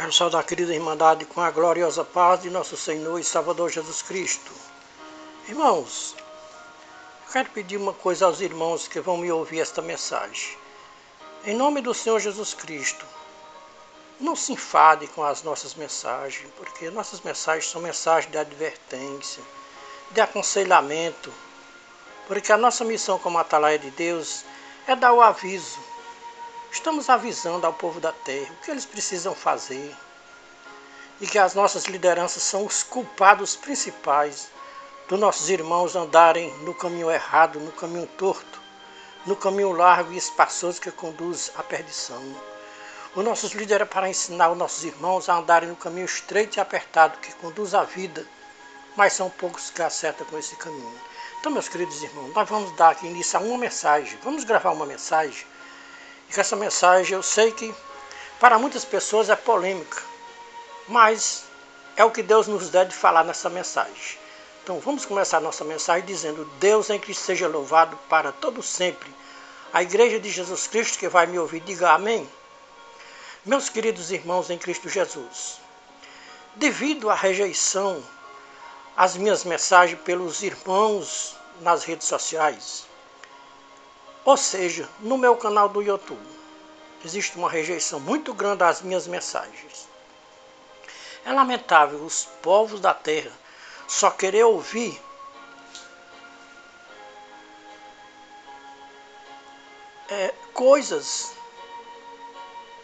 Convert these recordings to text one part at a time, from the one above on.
Quero saudar a querida Irmandade com a gloriosa paz de nosso Senhor e Salvador Jesus Cristo. Irmãos, eu quero pedir uma coisa aos irmãos que vão me ouvir esta mensagem. Em nome do Senhor Jesus Cristo, não se enfade com as nossas mensagens, porque nossas mensagens são mensagens de advertência, de aconselhamento, porque a nossa missão como Atalaia de Deus é dar o aviso. Estamos avisando ao povo da terra o que eles precisam fazer e que as nossas lideranças são os culpados principais dos nossos irmãos andarem no caminho errado, no caminho torto, no caminho largo e espaçoso que conduz à perdição. Os nossos líderes é para ensinar os nossos irmãos a andarem no caminho estreito e apertado que conduz à vida, mas são poucos que acertam com esse caminho. Então, meus queridos irmãos, nós vamos dar aqui início a uma mensagem, vamos gravar uma mensagem. E que essa mensagem eu sei que para muitas pessoas é polêmica, mas é o que Deus nos dá de falar nessa mensagem. Então vamos começar a nossa mensagem dizendo: Deus em Cristo seja louvado para todo sempre. A igreja de Jesus Cristo que vai me ouvir, diga amém. Meus queridos irmãos em Cristo Jesus, devido à rejeição às minhas mensagens pelos irmãos nas redes sociais, ou seja, no meu canal do YouTube, existe uma rejeição muito grande às minhas mensagens. É lamentável os povos da terra só querer ouvir coisas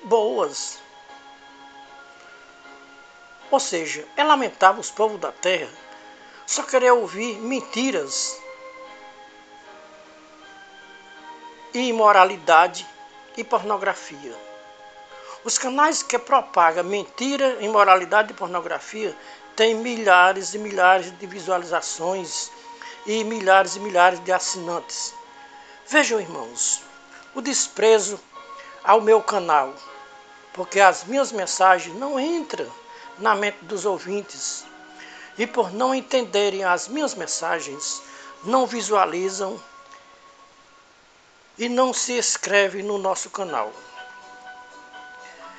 boas. Ou seja, é lamentável os povos da terra só querer ouvir mentiras e imoralidade e pornografia. Os canais que propagam mentira, imoralidade e pornografia têm milhares e milhares de visualizações e milhares de assinantes. Vejam, irmãos, o desprezo ao meu canal, porque as minhas mensagens não entram na mente dos ouvintes e por não entenderem as minhas mensagens, não visualizam e não se inscreve no nosso canal.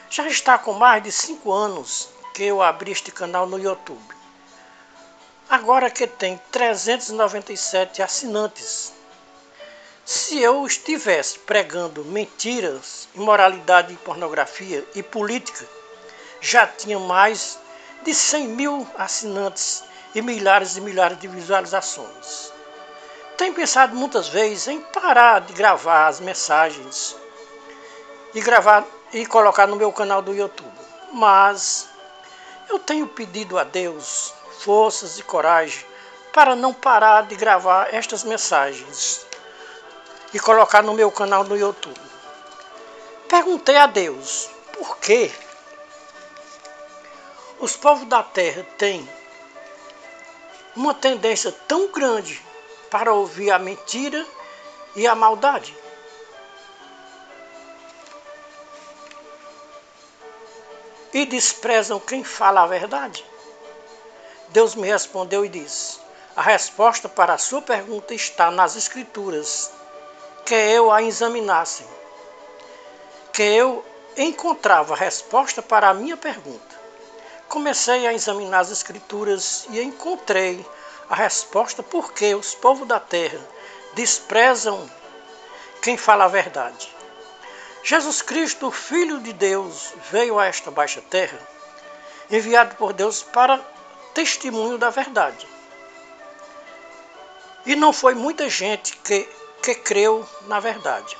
Já está com mais de 5 anos que eu abri este canal no YouTube. Agora que tem 397 assinantes. Se eu estivesse pregando mentiras, imoralidade, pornografia e política, já tinha mais de 100 mil assinantes e milhares de visualizações. Tenho pensado muitas vezes em parar de gravar as mensagens e colocar no meu canal do YouTube. Mas eu tenho pedido a Deus forças e coragem para não parar de gravar estas mensagens e colocar no meu canal no YouTube. Perguntei a Deus por que os povos da terra têm uma tendência tão grande para ouvir a mentira e a maldade. E desprezam quem fala a verdade. Deus me respondeu e disse: a resposta para a sua pergunta está nas Escrituras, que eu a examinasse, que eu encontrava a resposta para a minha pergunta. Comecei a examinar as Escrituras e encontrei a resposta porque os povos da terra desprezam quem fala a verdade. Jesus Cristo, o Filho de Deus, veio a esta baixa terra, enviado por Deus para testemunho da verdade. E não foi muita gente que creu na verdade.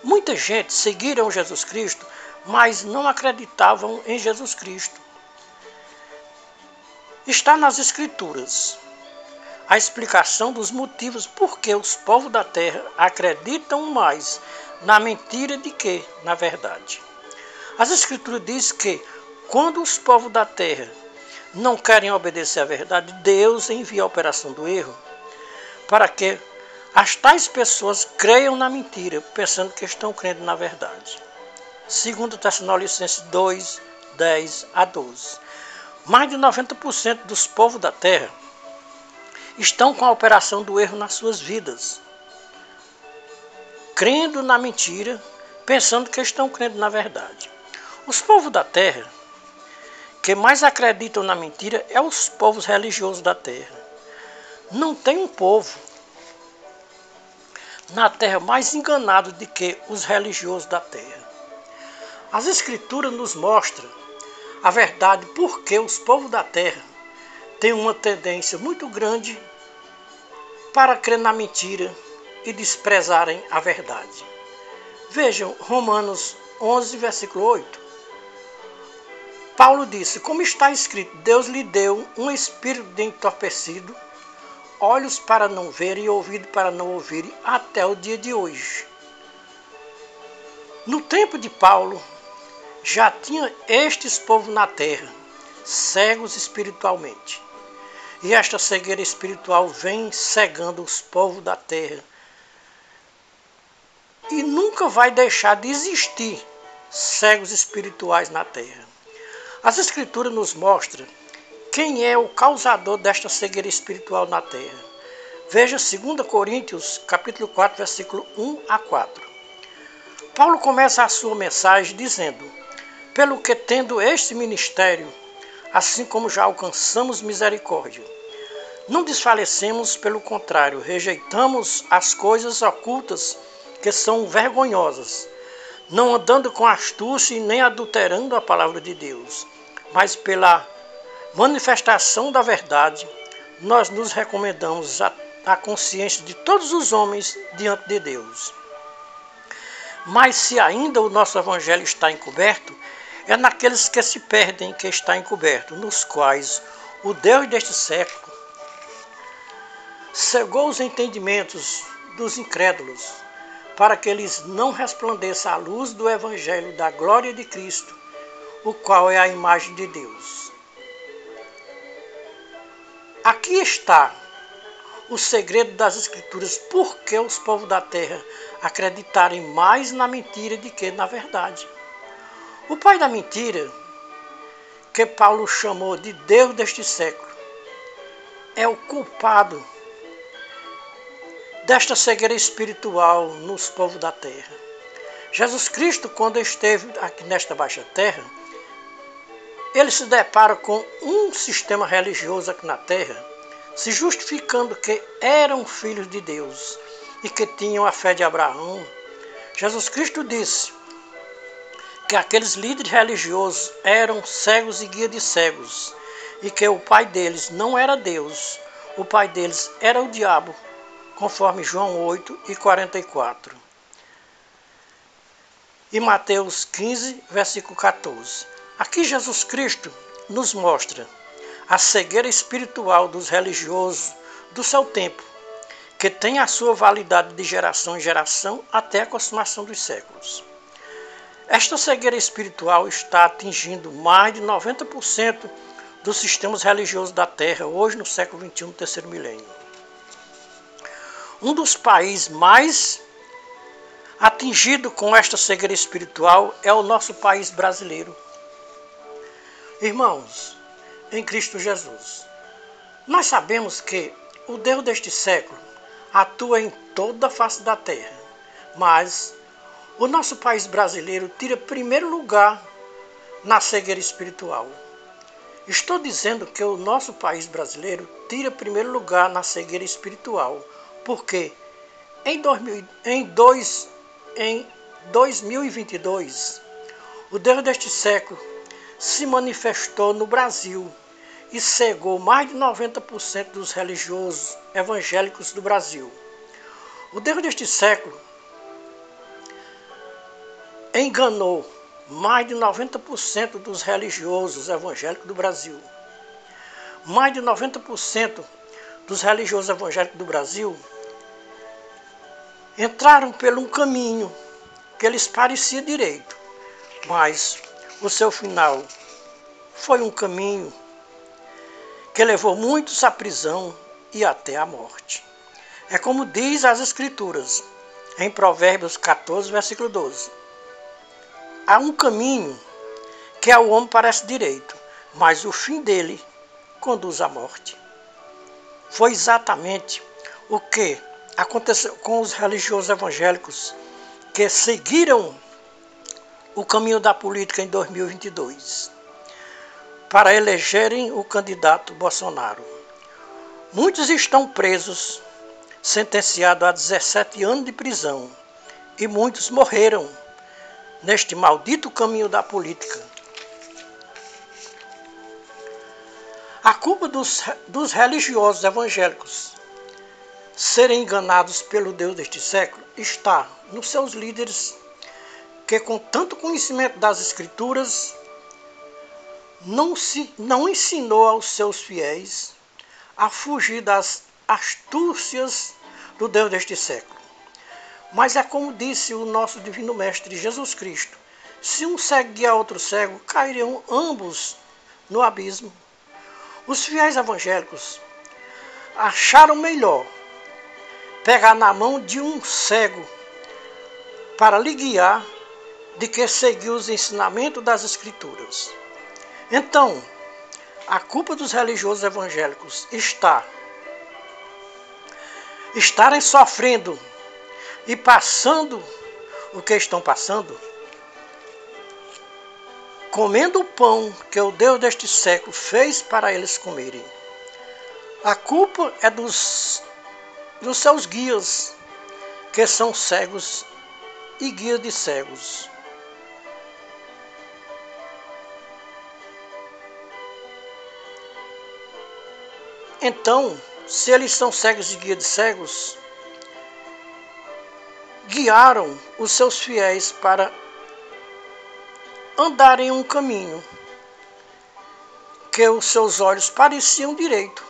Muita gente seguiram Jesus Cristo, mas não acreditavam em Jesus Cristo. Está nas Escrituras a explicação dos motivos por que os povos da terra acreditam mais na mentira do que na verdade. As Escrituras dizem que quando os povos da terra não querem obedecer à verdade, Deus envia a operação do erro para que as tais pessoas creiam na mentira, pensando que estão crendo na verdade. 2 Tessalonicenses 2, 10 a 12. Mais de 90% dos povos da terra estão com a operação do erro nas suas vidas, crendo na mentira, pensando que estão crendo na verdade. Os povos da terra que mais acreditam na mentira é os povos religiosos da terra. Não tem um povo na terra mais enganado do que os religiosos da terra. As escrituras nos mostram a verdade porque os povos da terra têm uma tendência muito grande para crer na mentira e desprezarem a verdade. Vejam Romanos 11, versículo 8. Paulo disse, como está escrito, Deus lhe deu um espírito de entorpecido, olhos para não ver e ouvido para não ouvir, até o dia de hoje. No tempo de Paulo, já tinha estes povos na terra, cegos espiritualmente. E esta cegueira espiritual vem cegando os povos da terra. E nunca vai deixar de existir cegos espirituais na terra. As escrituras nos mostram quem é o causador desta cegueira espiritual na terra. Veja 2 Coríntios, capítulo 4, versículo 1 a 4. Paulo começa a sua mensagem dizendo, pelo que tendo este ministério, assim como já alcançamos misericórdia, não desfalecemos, pelo contrário, rejeitamos as coisas ocultas que são vergonhosas, não andando com astúcia e nem adulterando a palavra de Deus, mas pela manifestação da verdade, nós nos recomendamos à consciência de todos os homens diante de Deus. Mas se ainda o nosso evangelho está encoberto, é naqueles que se perdem que está encoberto, nos quais o Deus deste século cegou os entendimentos dos incrédulos, para que eles não resplandeça a luz do evangelho da glória de Cristo, o qual é a imagem de Deus. Aqui está o segredo das Escrituras, porque os povos da terra acreditarem mais na mentira do que na verdade. O pai da mentira, que Paulo chamou de Deus deste século, é o culpado desta cegueira espiritual nos povos da terra. Jesus Cristo, quando esteve aqui nesta baixa terra, ele se depara com um sistema religioso aqui na terra, se justificando que eram filhos de Deus e que tinham a fé de Abraão. Jesus Cristo disse que aqueles líderes religiosos eram cegos e guia de cegos, e que o pai deles não era Deus, o pai deles era o diabo, conforme João 8 e 44. E Mateus 15, versículo 14. Aqui Jesus Cristo nos mostra a cegueira espiritual dos religiosos do seu tempo, que tem a sua validade de geração em geração até a consumação dos séculos. Esta cegueira espiritual está atingindo mais de 90% dos sistemas religiosos da Terra, hoje no século XXI, no terceiro milênio. Um dos países mais atingidos com esta cegueira espiritual é o nosso país brasileiro. Irmãos, em Cristo Jesus, nós sabemos que o Deus deste século atua em toda a face da terra, mas o nosso país brasileiro tira primeiro lugar na cegueira espiritual. Estou dizendo que o nosso país brasileiro tira primeiro lugar na cegueira espiritual, porque em 2022, o Deus deste século se manifestou no Brasil e cegou mais de 90% dos religiosos evangélicos do Brasil. O Deus deste século enganou mais de 90% dos religiosos evangélicos do Brasil. Mais de 90% dos religiosos evangélicos do Brasil entraram por um caminho que lhes parecia direito, mas o seu final foi um caminho que levou muitos à prisão e até à morte. É como diz as Escrituras, em Provérbios 14, versículo 12. Há um caminho que ao homem parece direito, mas o fim dele conduz à morte. Foi exatamente o que aconteceu com os religiosos evangélicos que seguiram o caminho da política em 2022, para elegerem o candidato Bolsonaro. Muitos estão presos, sentenciados a 17 anos de prisão, e muitos morreram neste maldito caminho da política. A culpa dos religiosos evangélicos serem enganados pelo Deus deste século está nos seus líderes, que com tanto conhecimento das Escrituras não ensinou aos seus fiéis a fugir das astúcias do Deus deste século. Mas é como disse o nosso Divino Mestre Jesus Cristo: se um cego guiar outro cego, cairão ambos no abismo. Os fiéis evangélicos acharam melhor pegar na mão de um cego para lhe guiar de que seguir os ensinamentos das Escrituras. Então, a culpa dos religiosos evangélicos estarem sofrendo e passando o que estão passando, comendo o pão que o Deus deste século fez para eles comerem. A culpa é dos seus guias, que são cegos e guias de cegos. Então, se eles são cegos e guias de cegos, guiaram os seus fiéis para andarem um caminho que os seus olhos pareciam direito,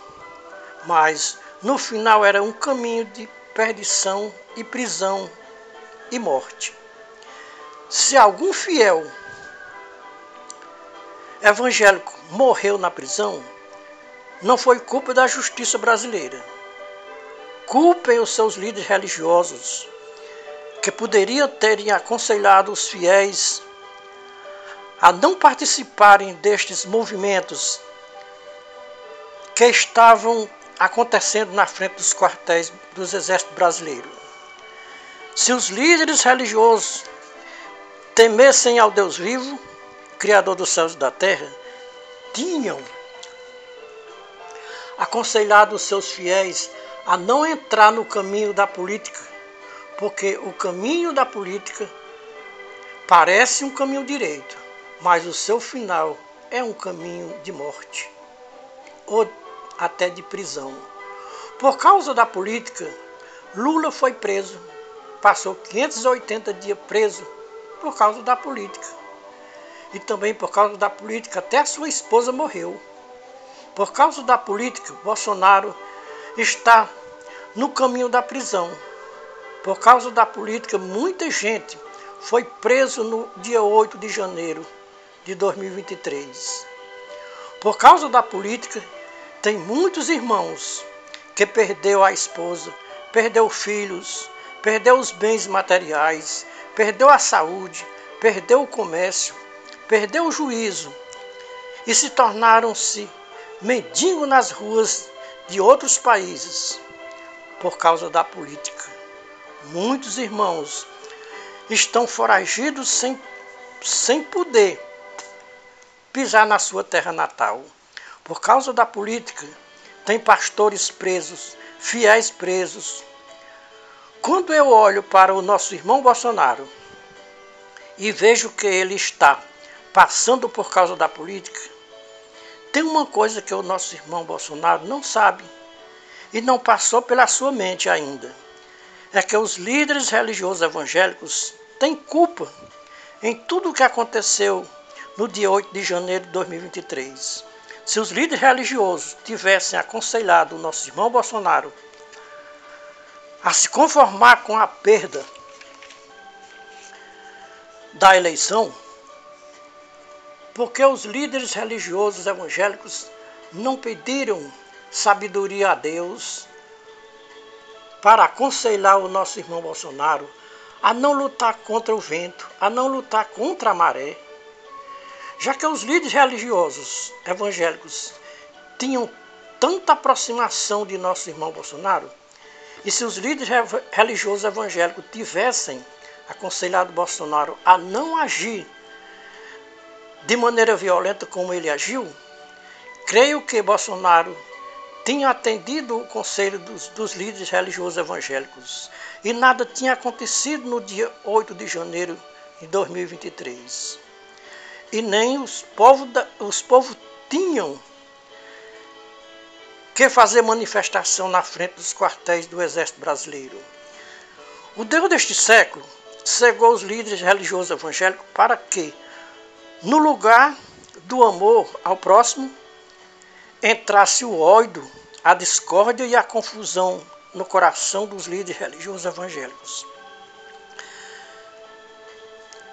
mas no final era um caminho de perdição e prisão e morte. Se algum fiel evangélico morreu na prisão, não foi culpa da justiça brasileira. Culpem os seus líderes religiosos, que poderiam terem aconselhado os fiéis a não participarem destes movimentos que estavam acontecendo na frente dos quartéis dos exércitos brasileiros. Se os líderes religiosos temessem ao Deus vivo, Criador dos céus e da terra, tinham aconselhado os seus fiéis a não entrar no caminho da política, porque o caminho da política parece um caminho direito, mas o seu final é um caminho de morte, ou até de prisão. Por causa da política, Lula foi preso, passou 580 dias preso por causa da política. E também por causa da política, até a sua esposa morreu. Por causa da política, Bolsonaro está no caminho da prisão. Por causa da política, muita gente foi preso no dia 8 de janeiro de 2023. Por causa da política, tem muitos irmãos que perdeu a esposa, perdeu filhos, perdeu os bens materiais, perdeu a saúde, perdeu o comércio, perdeu o juízo e se tornaram-se mendigos nas ruas de outros países por causa da política. Muitos irmãos estão foragidos sem poder pisar na sua terra natal. Por causa da política, tem pastores presos, fiéis presos. Quando eu olho para o nosso irmão Bolsonaro e vejo que ele está passando por causa da política, tem uma coisa que o nosso irmão Bolsonaro não sabe e não passou pela sua mente ainda. É que os líderes religiosos evangélicos têm culpa em tudo o que aconteceu no dia 8 de janeiro de 2023. Se os líderes religiosos tivessem aconselhado o nosso irmão Bolsonaro a se conformar com a perda da eleição, porque os líderes religiosos evangélicos não pediram sabedoria a Deus para aconselhar o nosso irmão Bolsonaro a não lutar contra o vento, a não lutar contra a maré, já que os líderes religiosos evangélicos tinham tanta aproximação de nosso irmão Bolsonaro, e se os líderes religiosos evangélicos tivessem aconselhado Bolsonaro a não agir de maneira violenta como ele agiu, creio que Bolsonaro tinha atendido o conselho dos líderes religiosos evangélicos e nada tinha acontecido no dia 8 de janeiro de 2023. E nem os povos tinham que fazer manifestação na frente dos quartéis do Exército Brasileiro. O Deus deste século cegou os líderes religiosos evangélicos para que, no lugar do amor ao próximo, entrasse o ódio, a discórdia e a confusão no coração dos líderes religiosos evangélicos.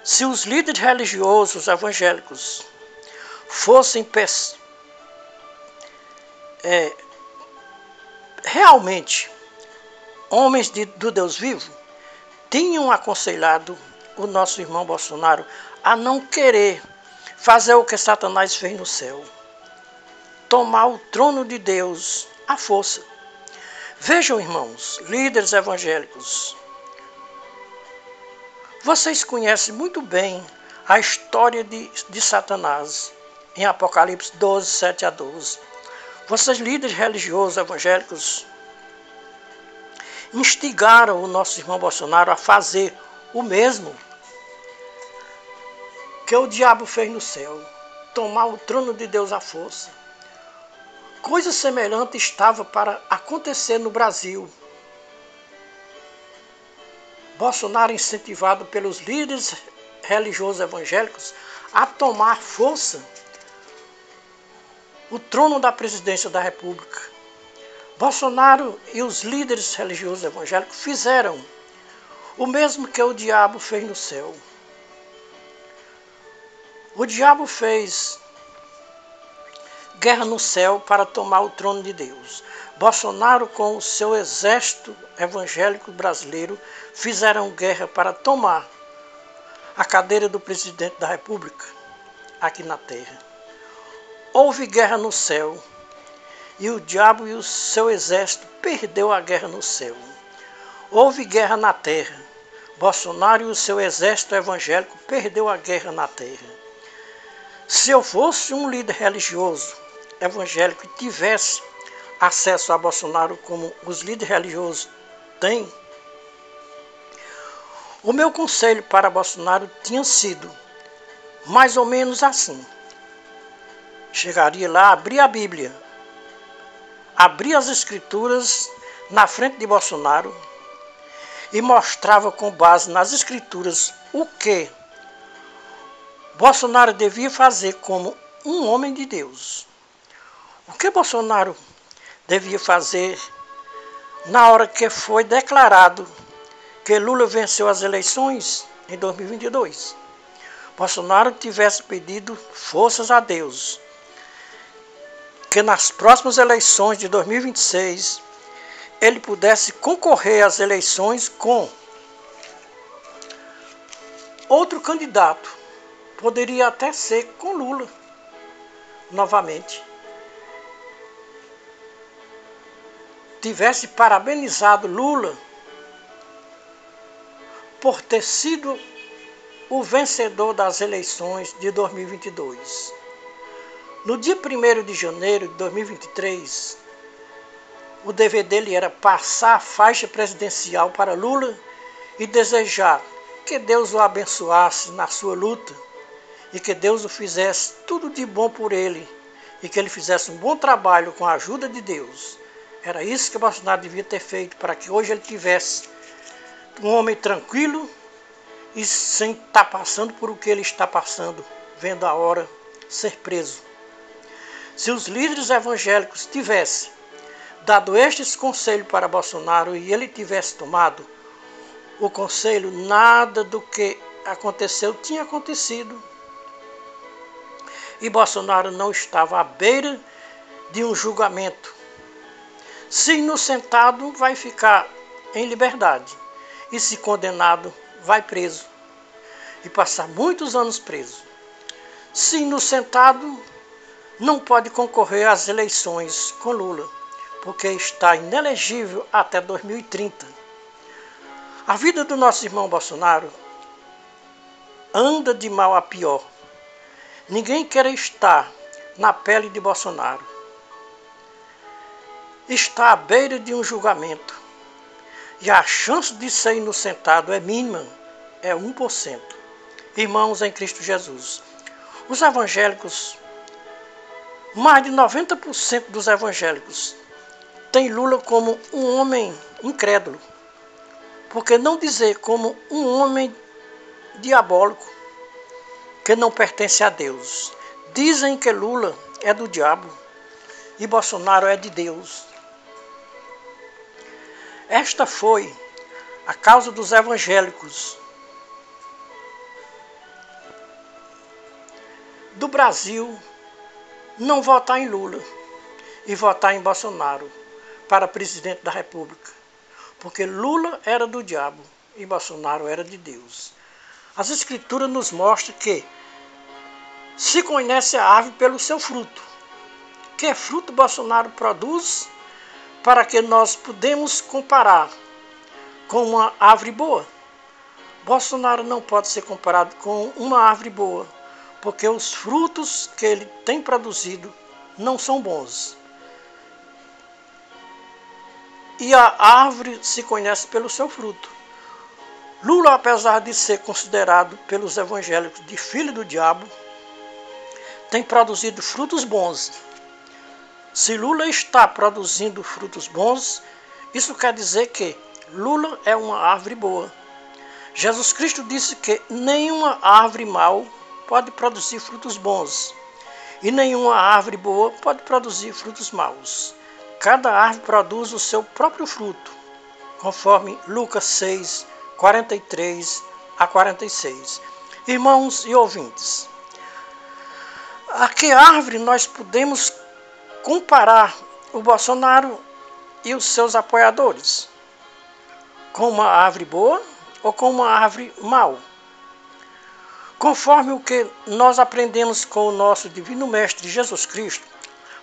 Se os líderes religiosos evangélicos fossem realmente homens do Deus vivo, tinham aconselhado o nosso irmão Bolsonaro a não querer fazer o que Satanás fez no céu, tomar o trono de Deus à força. Vejam, irmãos, líderes evangélicos, vocês conhecem muito bem a história de Satanás em Apocalipse 12, 7 a 12. Vocês, líderes religiosos evangélicos, instigaram o nosso irmão Bolsonaro a fazer o mesmo que o diabo fez no céu, tomar o trono de Deus à força. Coisa semelhante estava para acontecer no Brasil. Bolsonaro, incentivado pelos líderes religiosos evangélicos a tomar força o trono da presidência da República. Bolsonaro e os líderes religiosos evangélicos fizeram o mesmo que o diabo fez no céu. O diabo fez guerra no céu para tomar o trono de Deus. Bolsonaro, com o seu exército evangélico brasileiro, fizeram guerra para tomar a cadeira do presidente da República aqui na terra. Houve guerra no céu e o diabo e o seu exército perdeu a guerra no céu. Houve guerra na terra. Bolsonaro e o seu exército evangélico perdeu a guerra na terra. Se eu fosse um líder religioso evangélico e tivesse acesso a Bolsonaro como os líderes religiosos têm, o meu conselho para Bolsonaro tinha sido mais ou menos assim. Chegaria lá, abria a Bíblia, abria as Escrituras na frente de Bolsonaro e mostrava com base nas Escrituras o que Bolsonaro devia fazer como um homem de Deus. O que Bolsonaro devia fazer na hora que foi declarado que Lula venceu as eleições em 2022. Bolsonaro tivesse pedido forças a Deus, que nas próximas eleições de 2026 ele pudesse concorrer às eleições com outro candidato. Poderia até ser com Lula, novamente. Tivesse parabenizado Lula por ter sido o vencedor das eleições de 2022. No dia 1º de janeiro de 2023, o dever dele era passar a faixa presidencial para Lula e desejar que Deus o abençoasse na sua luta e que Deus o fizesse tudo de bom por ele e que ele fizesse um bom trabalho com a ajuda de Deus. Era isso que Bolsonaro devia ter feito para que hoje ele tivesse um homem tranquilo e sem estar passando por o que ele está passando, vendo a hora ser preso. Se os líderes evangélicos tivessem dado estes conselhos para Bolsonaro e ele tivesse tomado o conselho, nada do que aconteceu tinha acontecido. E Bolsonaro não estava à beira de um julgamento. Se inocentado, vai ficar em liberdade. E se condenado, vai preso. E passar muitos anos preso. Se inocentado, não pode concorrer às eleições com Lula, porque está inelegível até 2030. A vida do nosso irmão Bolsonaro anda de mal a pior. Ninguém quer estar na pele de Bolsonaro. Está à beira de um julgamento. E a chance de ser inocentado é mínima, é 1%. Irmãos em Cristo Jesus. Os evangélicos, mais de 90% dos evangélicos, têm Lula como um homem incrédulo. Por que não dizer como um homem diabólico, que não pertence a Deus? Dizem que Lula é do diabo e Bolsonaro é de Deus. Esta foi a causa dos evangélicos do Brasil não votar em Lula e votar em Bolsonaro para presidente da República, porque Lula era do diabo e Bolsonaro era de Deus. As Escrituras nos mostram que se conhece a árvore pelo seu fruto. Que fruto Bolsonaro produz, para que nós podemos comparar com uma árvore boa? Bolsonaro não pode ser comparado com uma árvore boa, porque os frutos que ele tem produzido não são bons. E a árvore se conhece pelo seu fruto. Lula, apesar de ser considerado pelos evangélicos de filho do diabo, tem produzido frutos bons. Se Lula está produzindo frutos bons, isso quer dizer que Lula é uma árvore boa. Jesus Cristo disse que nenhuma árvore mal pode produzir frutos bons, e nenhuma árvore boa pode produzir frutos maus. Cada árvore produz o seu próprio fruto, conforme Lucas 6, 43 a 46. Irmãos e ouvintes, a que árvore nós podemos comparar o Bolsonaro e os seus apoiadores? Com uma árvore boa ou com uma árvore mau? Conforme o que nós aprendemos com o nosso Divino Mestre Jesus Cristo,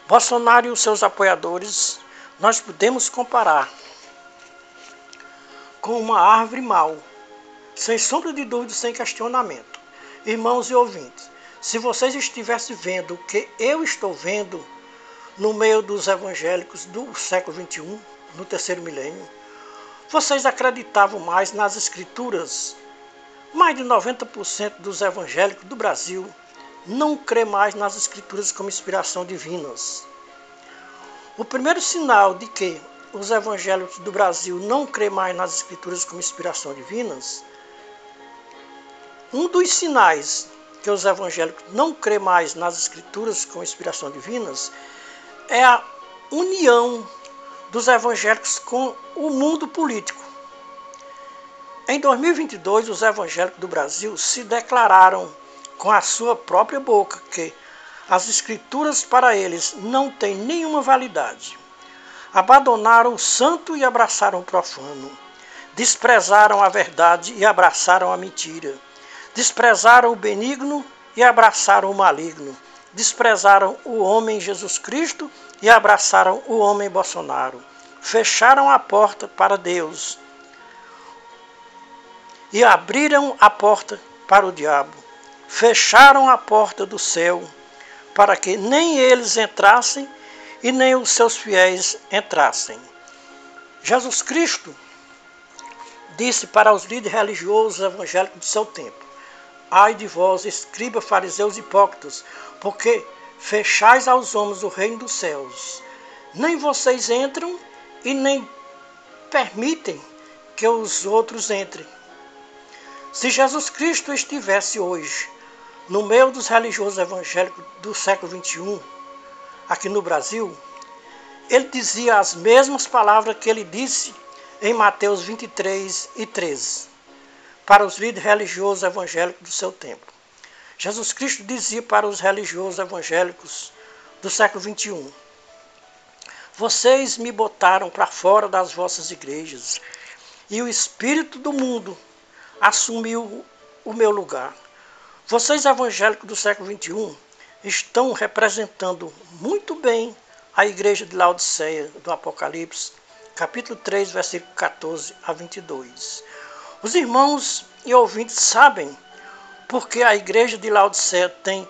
Bolsonaro e os seus apoiadores, nós podemos comparar com uma árvore mau, sem sombra de dúvida, sem questionamento. Irmãos e ouvintes, se vocês estivessem vendo o que eu estou vendo no meio dos evangélicos do século XXI, no terceiro milênio, vocês acreditavam mais nas Escrituras. Mais de 90% dos evangélicos do Brasil não crê mais nas Escrituras como inspiração divinas. O primeiro sinal de que os evangélicos do Brasil não crê mais nas Escrituras como inspiração divinas, um dos sinais que os evangélicos não crê mais nas Escrituras com inspiração divinas é a união dos evangélicos com o mundo político. Em 2022, os evangélicos do Brasil se declararam com a sua própria boca que as Escrituras para eles não têm nenhuma validade. Abandonaram o santo e abraçaram o profano. Desprezaram a verdade e abraçaram a mentira. Desprezaram o benigno e abraçaram o maligno. Desprezaram o homem Jesus Cristo e abraçaram o homem Bolsonaro. Fecharam a porta para Deus e abriram a porta para o diabo. Fecharam a porta do céu para que nem eles entrassem e nem os seus fiéis entrassem. Jesus Cristo disse para os líderes religiosos evangélicos de seu tempo: ai de vós, escribas, fariseus hipócritas, porque fechais aos homens o reino dos céus. Nem vocês entram e nem permitem que os outros entrem. Se Jesus Cristo estivesse hoje no meio dos religiosos evangélicos do século XXI, aqui no Brasil, ele dizia as mesmas palavras que ele disse em Mateus 23 e 13, para os líderes religiosos evangélicos do seu tempo. Jesus Cristo dizia para os religiosos evangélicos do século XXI: vocês me botaram para fora das vossas igrejas, e o espírito do mundo assumiu o meu lugar. Vocês evangélicos do século XXI estão representando muito bem a igreja de Laodiceia do Apocalipse, capítulo 3, versículo 14 a 22. Os irmãos e ouvintes sabem porque a igreja de Laodiceia tem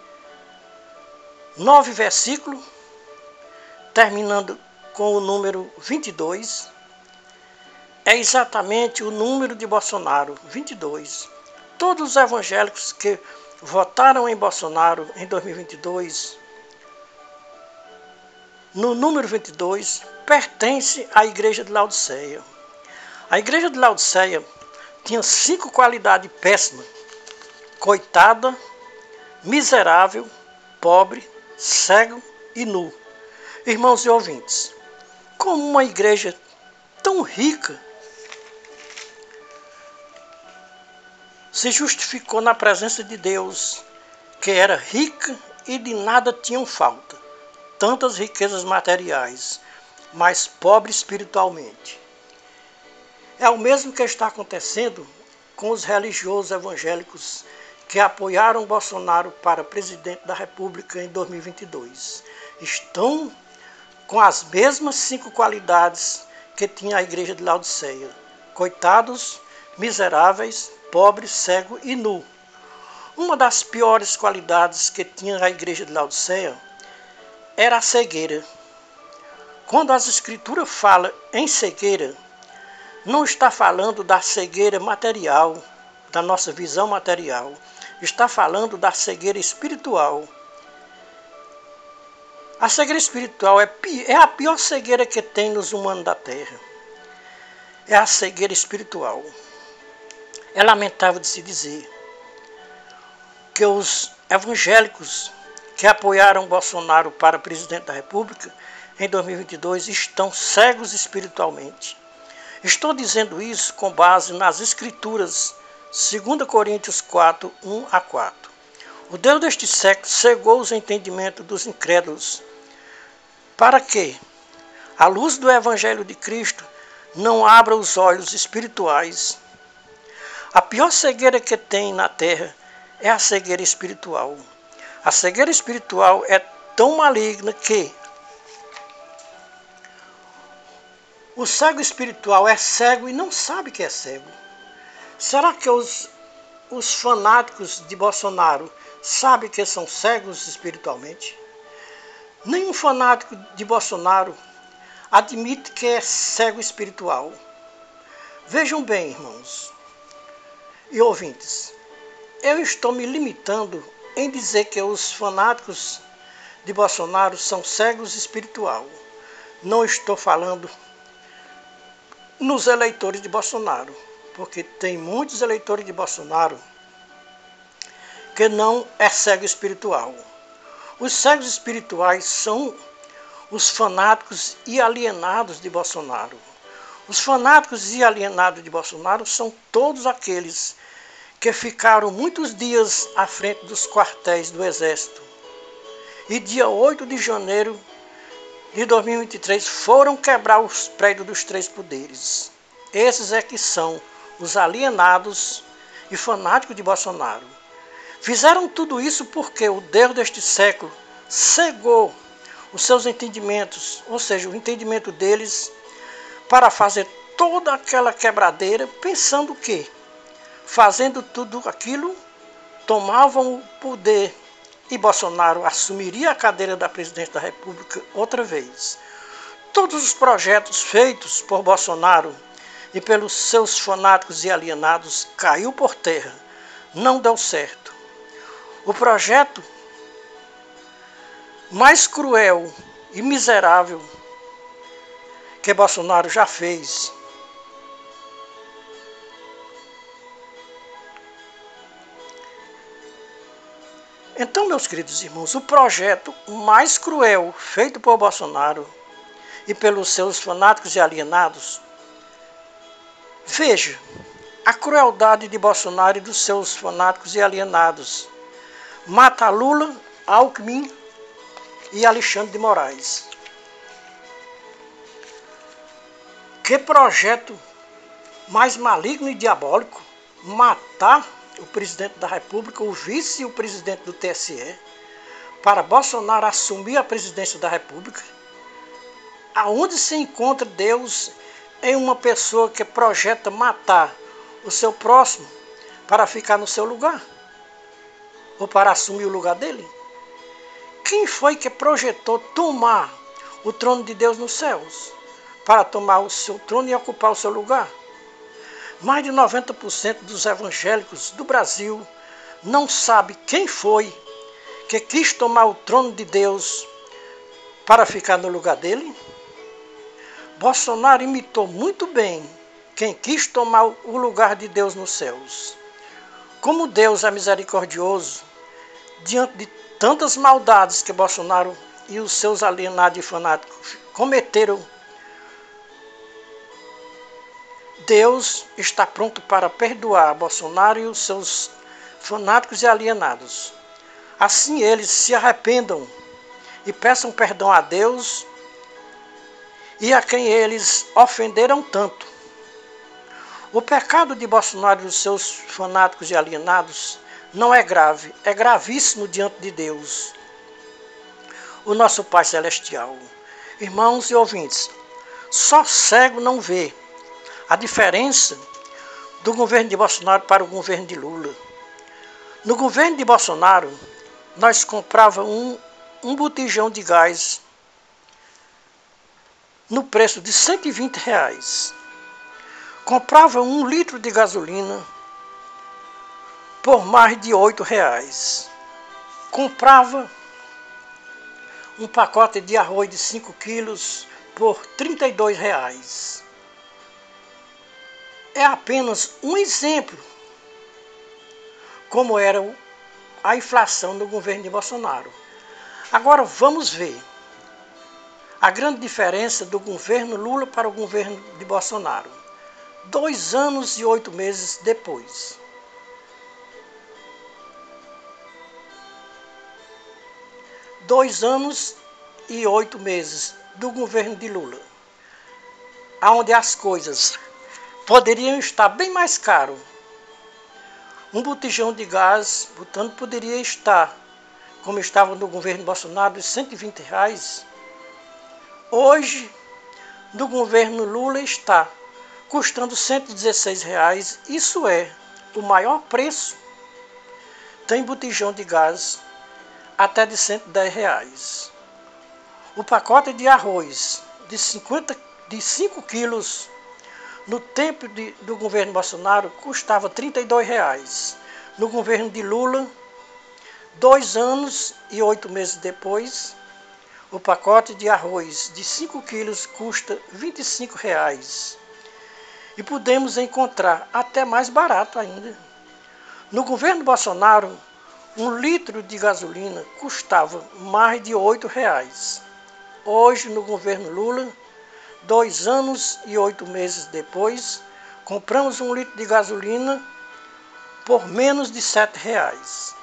9 versículos, terminando com o número 22. É exatamente o número de Bolsonaro, 22. Todos os evangélicos que votaram em Bolsonaro em 2022, no número 22, pertence à igreja de Laodiceia. A igreja de Laodiceia tinha 5 qualidades péssimas: coitada, miserável, pobre, cego e nu. Irmãos e ouvintes, como uma igreja tão rica se justificou na presença de Deus, que era rica e de nada tinham falta, tantas riquezas materiais, mas pobre espiritualmente. É o mesmo que está acontecendo com os religiosos evangélicos que apoiaram Bolsonaro para presidente da República em 2022. Estão com as mesmas 5 qualidades que tinha a igreja de Laodiceia: coitados, miseráveis, pobre, cego e nu. Uma das piores qualidades que tinha a igreja de Laodiceia era a cegueira. Quando as escrituras falam em cegueira, não está falando da cegueira material, da nossa visão material. Está falando da cegueira espiritual. A cegueira espiritual é a pior cegueira que tem nos humanos da terra. É a cegueira espiritual. É lamentável de se dizer que os evangélicos que apoiaram Bolsonaro para presidente da República em 2022 estão cegos espiritualmente. Estou dizendo isso com base nas Escrituras, 2 Coríntios 4, 1 a 4. O Deus deste século cegou os entendimentos dos incrédulos, para que, à luz do Evangelho de Cristo, não abra os olhos espirituais. A pior cegueira que tem na terra é a cegueira espiritual. A cegueira espiritual é tão maligna que o cego espiritual é cego e não sabe que é cego. Será que os fanáticos de Bolsonaro sabem que são cegos espiritualmente? Nenhum fanático de Bolsonaro admite que é cego espiritual. Vejam bem, irmãos e ouvintes, eu estou me limitando em dizer que os fanáticos de Bolsonaro são cegos espiritual. Não estou falando nos eleitores de Bolsonaro, porque tem muitos eleitores de Bolsonaro que não é cego espiritual. Os cegos espirituais são os fanáticos e alienados de Bolsonaro. Os fanáticos e alienados de Bolsonaro são todos aqueles que ficaram muitos dias à frente dos quartéis do Exército e dia 8 de janeiro de 2023 foram quebrar os prédios dos 3 poderes. Esses é que são os alienados e fanáticos de Bolsonaro. Fizeram tudo isso porque o Deus deste século cegou os seus entendimentos, ou seja, o entendimento deles, para fazer toda aquela quebradeira, pensando que, fazendo tudo aquilo, tomavam o poder e Bolsonaro assumiria a cadeira da presidência da República outra vez. Todos os projetos feitos por Bolsonaro e pelos seus fanáticos e alienados caiu por terra. Não deu certo. O projeto mais cruel e miserável que Bolsonaro já fez Então, meus queridos irmãos, o projeto mais cruel feito por Bolsonaro e pelos seus fanáticos e alienados, veja a crueldade de Bolsonaro e dos seus fanáticos e alienados. Mata Lula, Alckmin e Alexandre de Moraes. Que projeto mais maligno e diabólico, matar o presidente da República, o vice e o presidente do TSE, para Bolsonaro assumir a presidência da República. Aonde se encontra Deus em uma pessoa que projeta matar o seu próximo para ficar no seu lugar? Ou para assumir o lugar dele? Quem foi que projetou tomar o trono de Deus nos céus? Para tomar o seu trono e ocupar o seu lugar? Mais de 90% dos evangélicos do Brasil não sabe quem foi que quis tomar o trono de Deus para ficar no lugar dele. Bolsonaro imitou muito bem quem quis tomar o lugar de Deus nos céus. Como Deus é misericordioso, diante de tantas maldades que Bolsonaro e os seus alienados e fanáticos cometeram, Deus está pronto para perdoar Bolsonaro e os seus fanáticos e alienados. Assim eles se arrependam e peçam perdão a Deus e a quem eles ofenderam tanto. O pecado de Bolsonaro e os seus fanáticos e alienados não é grave, é gravíssimo diante de Deus, o nosso Pai Celestial. Irmãos e ouvintes, só cego não vê a diferença do governo de Bolsonaro para o governo de Lula. No governo de Bolsonaro, nós comprávamos um botijão de gás no preço de R$120. Comprava 1 litro de gasolina por mais de R$8. Comprava um pacote de arroz de 5 quilos por R$32. É apenas um exemplo como era a inflação no governo de Bolsonaro. Agora vamos ver a grande diferença do governo Lula para o governo de Bolsonaro. 2 anos e 8 meses depois. Dois anos e 8 meses do governo de Lula, onde as coisas poderiam estar bem mais caro. Um botijão de gás botando poderia estar, como estava no governo Bolsonaro, de R$120. Hoje, no governo Lula, está custando R$116. Isso é o maior preço. Tem botijão de gás até de R$110. O pacote de arroz de 5 quilos no tempo do governo Bolsonaro custava R$32. No governo de Lula, 2 anos e 8 meses depois, o pacote de arroz de 5 quilos custa R$25. E podemos encontrar até mais barato ainda. No governo Bolsonaro, 1 litro de gasolina custava mais de R$8. Hoje, no governo Lula, 2 anos e 8 meses depois, compramos 1 litro de gasolina por menos de R$7.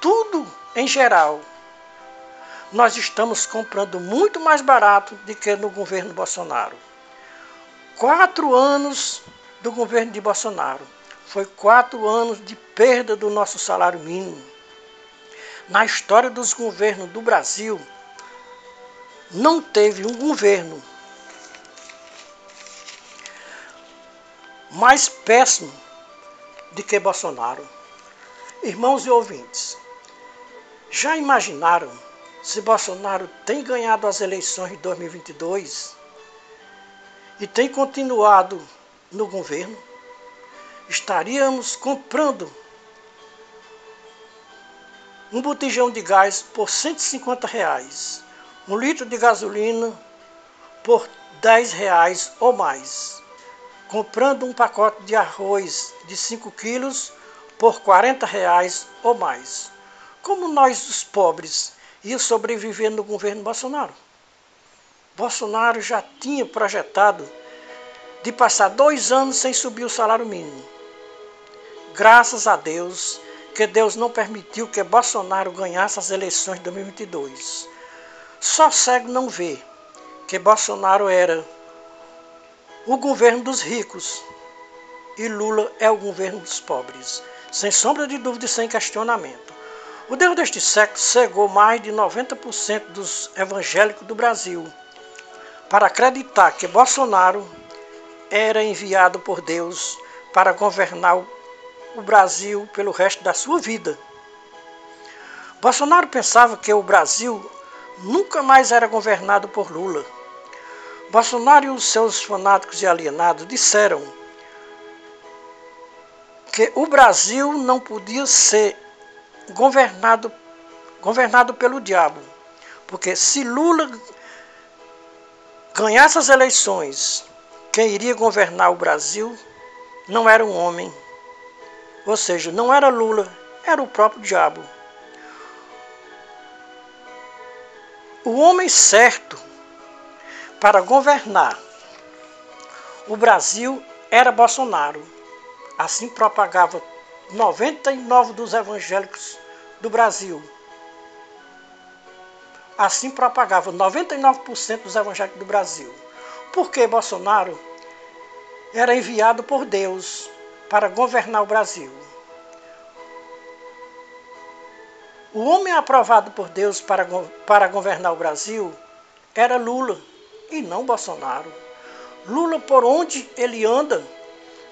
Tudo em geral, nós estamos comprando muito mais barato do que no governo Bolsonaro. 4 anos do governo de Bolsonaro foi 4 anos de perda do nosso salário mínimo. Na história dos governos do Brasil, não teve um governo mais péssimo do que Bolsonaro. Irmãos e ouvintes, já imaginaram se Bolsonaro tem ganhado as eleições de 2022 e tem continuado no governo? Estaríamos comprando um botijão de gás por R$150, 1 litro de gasolina por R$10 ou mais, comprando um pacote de arroz de 5 quilos por R$40 ou mais. Como nós, os pobres, ia sobreviver no governo Bolsonaro? Bolsonaro já tinha projetado de passar 2 anos sem subir o salário mínimo. Graças a Deus, que Deus não permitiu que Bolsonaro ganhasse as eleições de 2022. Só cego não vê que Bolsonaro era o governo dos ricos e Lula é o governo dos pobres, sem sombra de dúvida e sem questionamento. O Deus deste século cegou mais de 90% dos evangélicos do Brasil para acreditar que Bolsonaro era enviado por Deus para governar o Brasil pelo resto da sua vida. Bolsonaro pensava que o Brasil nunca mais era governado por Lula. Bolsonaro e os seus fanáticos e alienados disseram que o Brasil não podia ser governado pelo diabo, porque se Lula ganhasse as eleições, quem iria governar o Brasil não era um homem, ou seja, não era Lula, era o próprio diabo. O homem certo para governar o Brasil era Bolsonaro. Assim propagava 99% dos evangélicos do Brasil. Assim propagava 99% dos evangélicos do Brasil. Porque Bolsonaro era enviado por Deus para governar o Brasil. O homem aprovado por Deus para governar o Brasil era Lula e não Bolsonaro. Lula, por onde ele anda,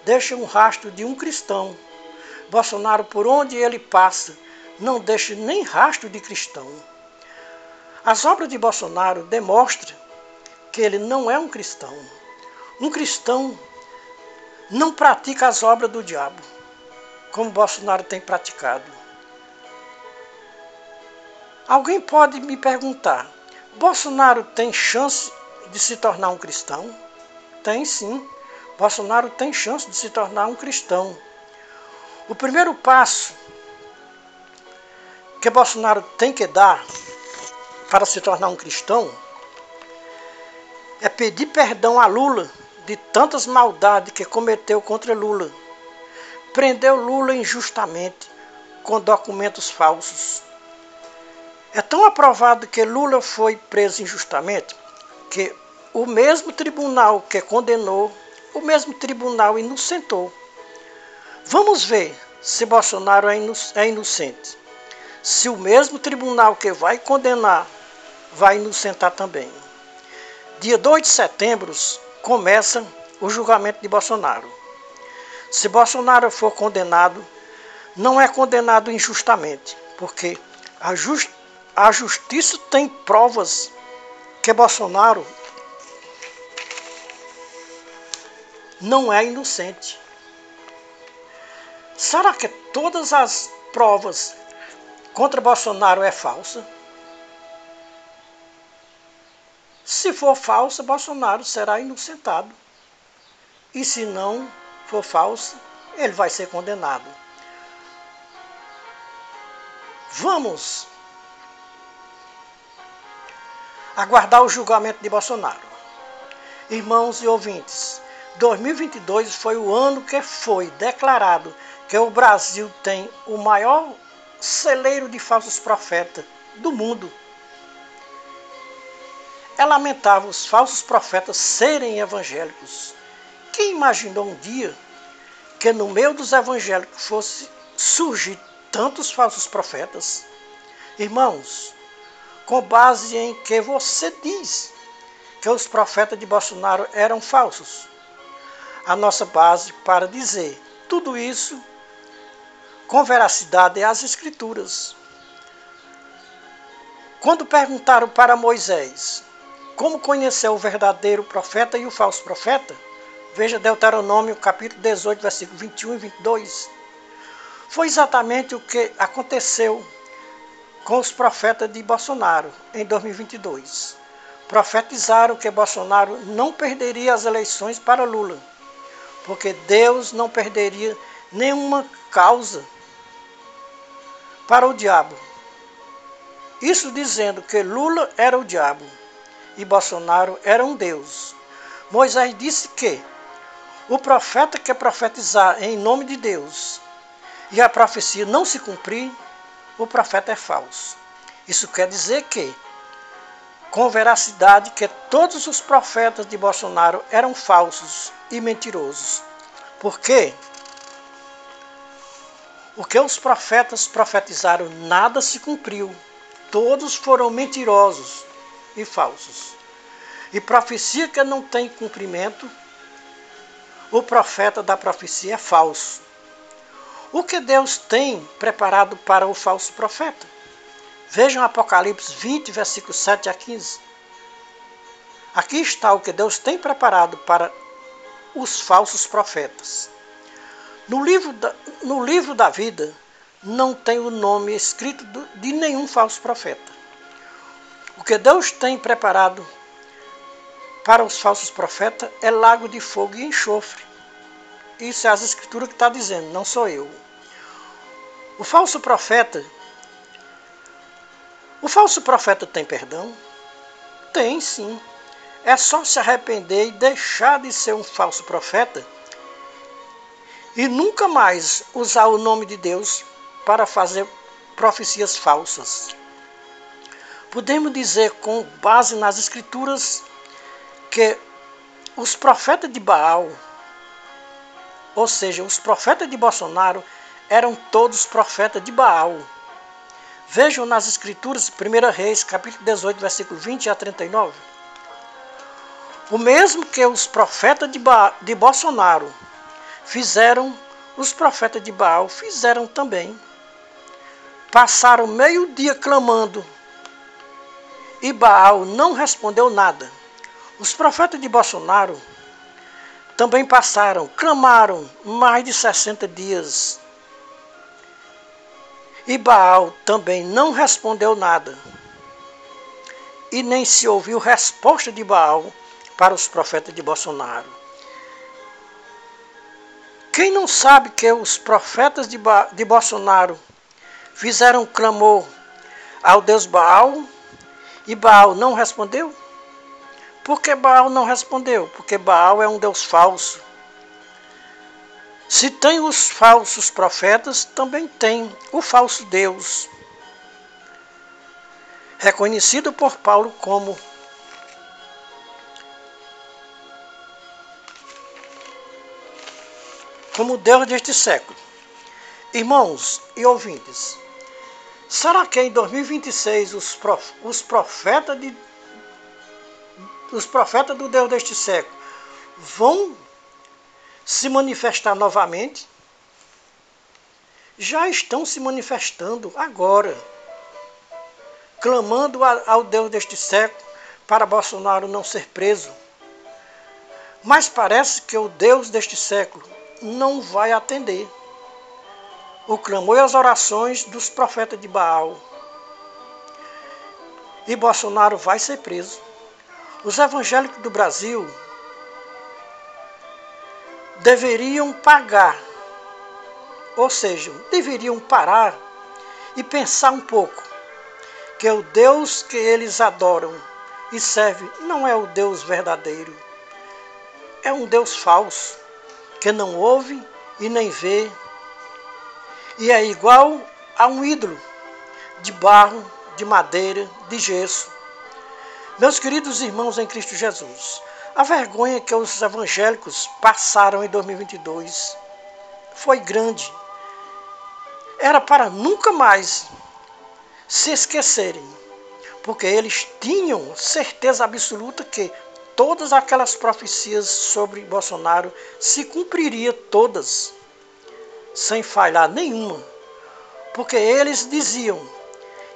deixa um rastro de um cristão. Bolsonaro, por onde ele passa, não deixa nem rastro de cristão. As obras de Bolsonaro demonstram que ele não é um cristão. Um cristão não pratica as obras do diabo, como Bolsonaro tem praticado. Alguém pode me perguntar, Bolsonaro tem chance de se tornar um cristão? Tem sim, Bolsonaro tem chance de se tornar um cristão. O primeiro passo que Bolsonaro tem que dar para se tornar um cristão é pedir perdão a Lula de tantas maldades que cometeu contra Lula. Prendeu Lula injustamente com documentos falsos. É tão aprovado que Lula foi preso injustamente que o mesmo tribunal que condenou, o mesmo tribunal inocentou. Vamos ver se Bolsonaro é inocente. Se o mesmo tribunal que vai condenar vai inocentar também. Dia 2 de setembro começa o julgamento de Bolsonaro. Se Bolsonaro for condenado, não é condenado injustamente, porque a justiça tem provas que Bolsonaro não é inocente. Será que todas as provas contra Bolsonaro é falsa? Se for falsa, Bolsonaro será inocentado. E se não for falsa, ele vai ser condenado. Vamos aguardar o julgamento de Bolsonaro. Irmãos e ouvintes, 2022 foi o ano que foi declarado que o Brasil tem o maior celeiro de falsos profetas do mundo. É lamentável os falsos profetas serem evangélicos. Quem imaginou um dia que no meio dos evangélicos fosse surgir tantos falsos profetas? Irmãos, com base em que você diz que os profetas de Bolsonaro eram falsos, a nossa base para dizer tudo isso com veracidade é as Escrituras. Quando perguntaram para Moisés como conhecer o verdadeiro profeta e o falso profeta, veja Deuteronômio capítulo 18, versículo 21 e 22. Foi exatamente o que aconteceu com os profetas de Bolsonaro em 2022. Profetizaram que Bolsonaro não perderia as eleições para Lula, porque Deus não perderia nenhuma causa para o diabo. Isso dizendo que Lula era o diabo e Bolsonaro era um Deus. Moisés disse que o profeta que profetizar em nome de Deus e a profecia não se cumprir, o profeta é falso. Isso quer dizer que, com veracidade, que todos os profetas de Bolsonaro eram falsos e mentirosos. Porque o que os profetas profetizaram nada se cumpriu. Todos foram mentirosos e falsos. E profecia que não tem cumprimento, o profeta da profecia é falso. O que Deus tem preparado para o falso profeta? Vejam Apocalipse 20, versículos 7 a 15. Aqui está o que Deus tem preparado para os falsos profetas. No livro da vida não tem o nome escrito de nenhum falso profeta. O que Deus tem preparado para os falsos profetas é lago de fogo e enxofre. Isso é as escrituras que está dizendo, não sou eu. O falso profeta tem perdão? Tem sim. É só se arrepender e deixar de ser um falso profeta e nunca mais usar o nome de Deus para fazer profecias falsas. Podemos dizer, com base nas escrituras, que os profetas de Baal, ou seja, os profetas de Bolsonaro, eram todos profetas de Baal. Vejam nas escrituras, 1 Reis, capítulo 18, versículo 20 a 39. O mesmo que os profetas de Bolsonaro fizeram, os profetas de Baal fizeram também. Passaram meio dia clamando e Baal não respondeu nada. Os profetas de Bolsonaro também passaram, clamaram mais de 60 dias. E Baal também não respondeu nada. E nem se ouviu resposta de Baal para os profetas de Bolsonaro. Quem não sabe que os profetas de Bolsonaro fizeram clamor ao Deus Baal e Baal não respondeu? Por que Baal não respondeu? Porque Baal é um Deus falso. Se tem os falsos profetas, também tem o falso Deus, reconhecido por Paulo como Deus deste século. Irmãos e ouvintes, será que em 2026 os profetas do Deus deste século vão se manifestar novamente? Já estão se manifestando agora, clamando ao Deus deste século para Bolsonaro não ser preso. Mas parece que o Deus deste século não vai atender o clamor e as orações dos profetas de Baal. E Bolsonaro vai ser preso. Os evangélicos do Brasil deveriam pagar, ou seja, deveriam parar e pensar um pouco que o Deus que eles adoram e servem não é o Deus verdadeiro. É um Deus falso, que não ouve e nem vê, e é igual a um ídolo de barro, de madeira, de gesso. Meus queridos irmãos em Cristo Jesus, a vergonha que os evangélicos passaram em 2022 foi grande. Era para nunca mais se esquecerem, porque eles tinham certeza absoluta que todas aquelas profecias sobre Bolsonaro se cumpririam todas, sem falhar nenhuma, porque eles diziam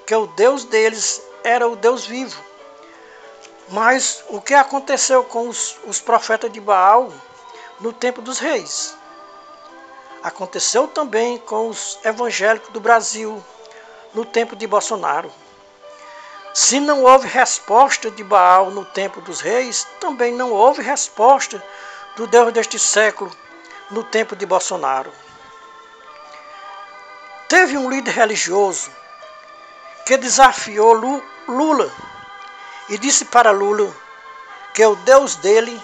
que o Deus deles era o Deus vivo. Mas o que aconteceu com os profetas de Baal no tempo dos reis? Aconteceu também com os evangélicos do Brasil no tempo de Bolsonaro. Se não houve resposta de Baal no tempo dos reis, também não houve resposta do Deus deste século no tempo de Bolsonaro. Teve um líder religioso que desafiou Lula e disse para Lula que o Deus dele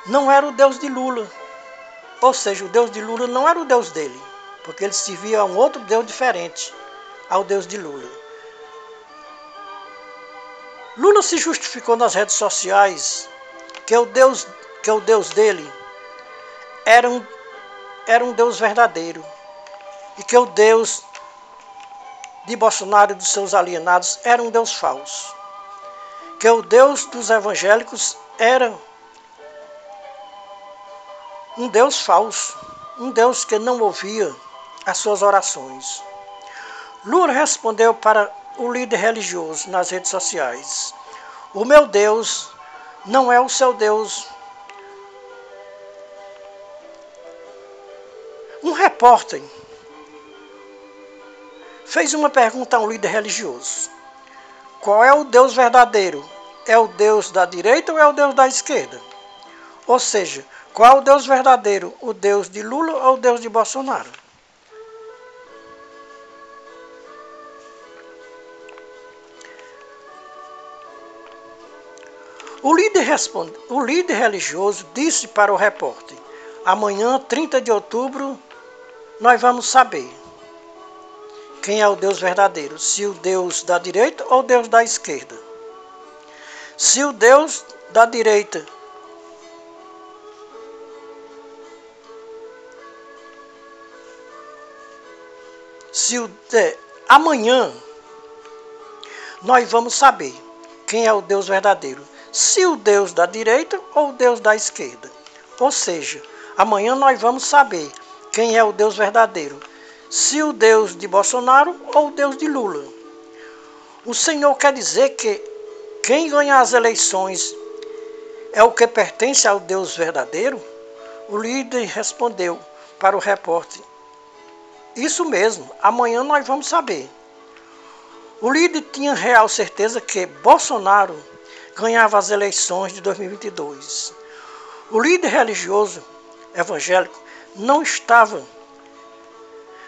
não era o Deus de Lula. Ou seja, o Deus de Lula não era o Deus dele, porque ele servia a um outro Deus diferente ao Deus de Lula. Lula se justificou nas redes sociais que o Deus dele era um Deus verdadeiro e que o Deus de Bolsonaro e dos seus alienados era um Deus falso. Que o Deus dos evangélicos era um Deus falso, um Deus que não ouvia as suas orações. Lula respondeu para o líder religioso nas redes sociais: o meu Deus não é o seu Deus. Um repórter fez uma pergunta a um líder religioso: qual é o Deus verdadeiro? É o Deus da direita ou é o Deus da esquerda? Ou seja, qual é o Deus verdadeiro? O Deus de Lula ou o Deus de Bolsonaro? O líder religioso disse para o repórter: amanhã, 30 de outubro, nós vamos saber quem é o Deus verdadeiro, se o Deus da direita ou o Deus da esquerda. Se o Deus da direita amanhã nós vamos saber quem é o Deus verdadeiro, se o Deus da direita ou o Deus da esquerda. Ou seja, amanhã nós vamos saber quem é o Deus verdadeiro, se o Deus de Bolsonaro ou o Deus de Lula. O Senhor quer dizer que quem ganhar as eleições é o que pertence ao Deus verdadeiro? O líder respondeu para o repórter: isso mesmo, amanhã nós vamos saber. O líder tinha real certeza que Bolsonaro ganhava as eleições de 2022. O líder religioso evangélico não estava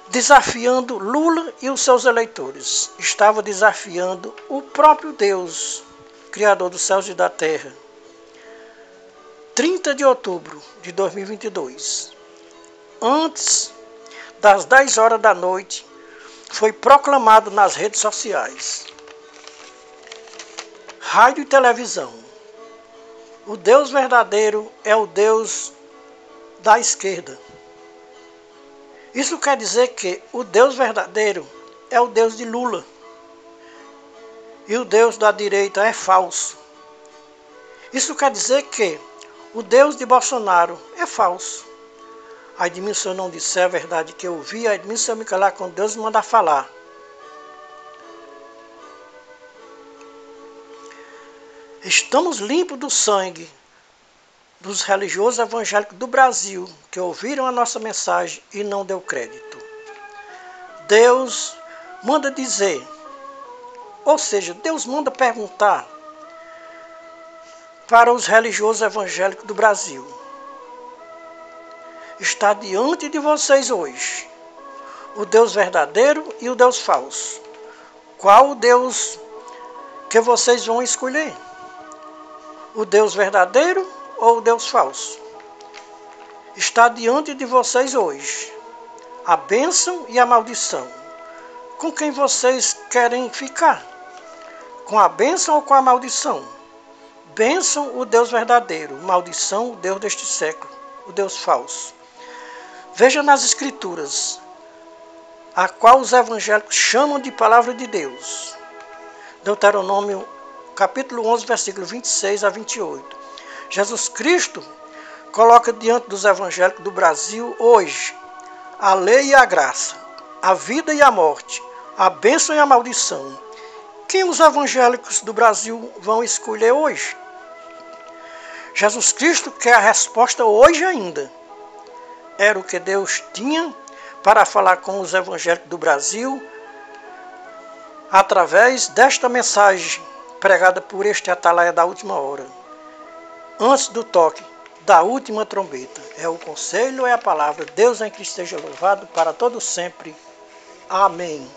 desafiando Lula e os seus eleitores, estava desafiando o próprio Deus, Criador dos céus e da terra. 30 de outubro de 2022, antes das 10 horas da noite, foi proclamado nas redes sociais, rádio e televisão: o Deus verdadeiro é o Deus da esquerda. Isso quer dizer que o Deus verdadeiro é o Deus de Lula e o Deus da direita é falso. Isso quer dizer que o Deus de Bolsonaro é falso. Admito, se eu não disser a verdade que eu ouvi, admito, se eu me calar quando Deus me mandar falar. Estamos limpos do sangue dos religiosos evangélicos do Brasil que ouviram a nossa mensagem e não deu crédito. Deus manda dizer, ou seja, Deus manda perguntar para os religiosos evangélicos do Brasil: está diante de vocês hoje o Deus verdadeiro e o Deus falso. Qual o Deus que vocês vão escolher? O Deus verdadeiro ou o Deus falso? Está diante de vocês hoje a bênção e a maldição. Com quem vocês querem ficar? Com a bênção ou com a maldição? Bênção, o Deus verdadeiro; maldição, o Deus deste século, o Deus falso. Veja nas Escrituras, a qual os evangélicos chamam de palavra de Deus. Deuteronômio capítulo 11, versículo 26 a 28. Jesus Cristo coloca diante dos evangélicos do Brasil hoje a lei e a graça, a vida e a morte, a bênção e a maldição. Quem os evangélicos do Brasil vão escolher hoje? Jesus Cristo quer a resposta hoje ainda. Era o que Deus tinha para falar com os evangélicos do Brasil através desta mensagem pregada por este atalaia da última hora, antes do toque da última trombeta. É o conselho, é a palavra. Deus em Cristo seja louvado para todo sempre. Amém.